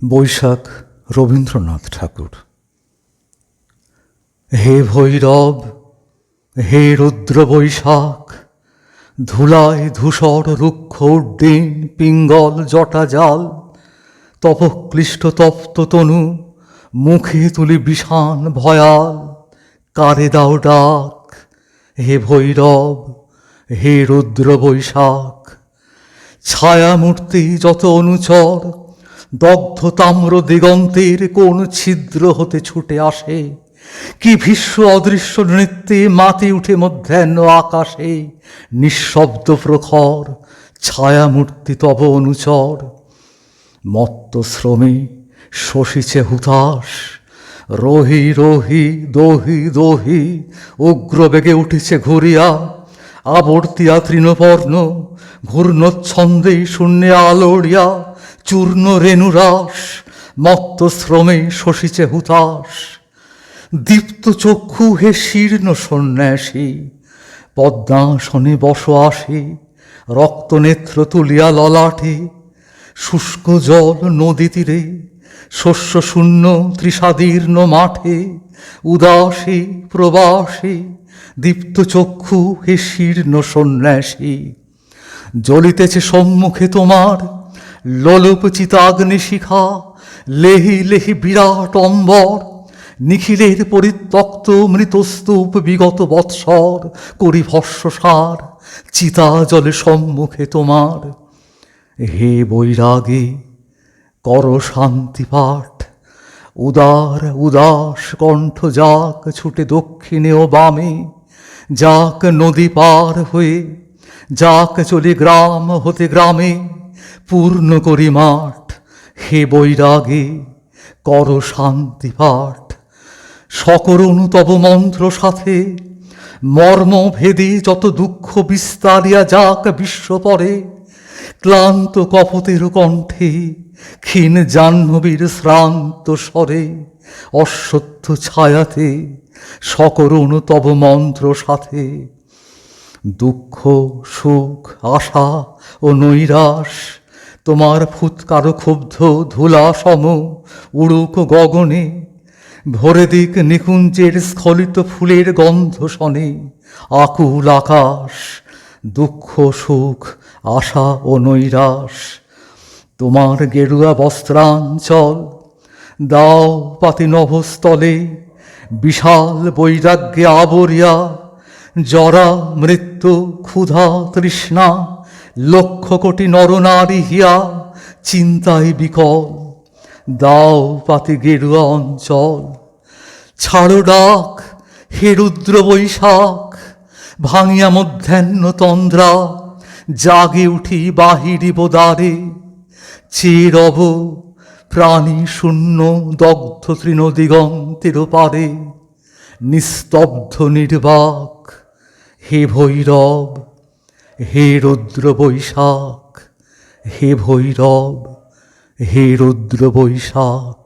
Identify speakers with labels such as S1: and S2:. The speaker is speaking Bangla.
S1: বৈশাখ রবীন্দ্রনাথ ঠাকুর। হে ভৈরব, হে রুদ্র বৈশাখ, ধুলায় ধূসর রুক্ষ উড্ডীন পিঙ্গল জটা জাল, তপক্লিষ্ট তপ্ত তনু মুখে তুলি বিষাণ ভয়াল। কারে দাও ডাক, হে ভৈরব, হে রুদ্র বৈশাখ। ছায়ামূর্তি যত অনুচর দগ্ধ তাম্র দিগন্তের কোন ছিদ্র হতে ছুটে আসে, কি ভীষ্ম অদৃশ্য নৃত্যে মাতি উঠে মধ্যাহ্ন আকাশে। নিঃশব্দ প্রখর ছায়ামূর্তি তব অনুচর, মত্ত শ্রমে শশিছে হুতাশ। রহি রহি দহি দহি উগ্র বেগে উঠেছে ঘুরিয়া, আবর্তিয়া তৃণপর্ণ ঘূর্ণচ্ছন্দে শূন্যে আলোড়িয়া। চূর্ণ রেণুরাস মত্ত শ্রমে শশিছে হুতাশ। দীপ্ত চক্ষু হে শীর্ণ সন্ন্যাসী, পদ্মাসনে বস আসে, রক্তনেত্র তুলিয়া ললাটে। শুষ্ক জল নদী তীরে, শস্য শূন্য ত্রিষাদীর্ণ মাঠে। উদাসী প্রবাসী দীপ্ত চক্ষু হে শীর্ণ সন্ন্যাসী। জ্বলিতেছে সম্মুখে তোমার লোলুপ চিতাগ্নি শিখা, লেহি লেহি বিরাট অম্বর। নিখিলের পরিত্যক্ত মৃতস্তূপ বিগত বৎসর করি ভস্মসার, চিতা জলে সম্মুখে তোমার। হে বৈরাগী, কর শান্তি পাঠ, উদার উদাস কণ্ঠ যাক ছুটে দক্ষিণে ও বামে। যাক নদী পার হয়ে, যাক চলে গ্রাম হতে গ্রামে, পূর্ণ করি মাঠ। হে বৈরাগী, কর শান্তি পাঠ। সকরুণ তব মন্ত্র সাথে মর্ম ভেদে যত দুঃখ বিস্তারিয়া যাক বিশ্বপরে। ক্লান্ত কপতের কণ্ঠে ক্ষীণ জাহ্নবীর শ্রান্ত স্বরে, অশ্বত্থ ছায়াতে সকরুণ তব মন্ত্র সাথে। দুঃখ সুখ আশা ও নৈরাশ তোমার ফুৎকার ক্ষুব্ধ ধুলা সম উড়ুক গগনে। ভরে দিক নিকুঞ্জের স্খলিত ফুলের গন্ধ শনে, আকুল আকাশ। দুঃখ সুখ আশা ও নৈরাশ তোমার গেরুয়া বস্ত্রাঞ্চল, দাও পাতি নভস্থলে। বিশাল বৈরাগ্যে আবরিয়া, জরা মৃত্যু ক্ষুধা তৃষ্ণা লক্ষ কোটি নরনারী হিয়া চিন্তায় বিকল। দাও পাতি গেরুয়া অঞ্চল। ছাড়ো ডাক, হে রুদ্র বৈশাখ, ভাঙিয়া মধ্যাহ্ন তন্দ্রা। জাগে উঠি বাহিরিব দ্বারে, চেয়ে রব প্রাণী শূন্য দগ্ধ তৃণদিগন্তের পারে। নিস্তব্ধ নির্বাক, হে ভৈরব, হে রুদ্র বৈশাখ। হে ভৈরব, হে রুদ্র বৈশাখ।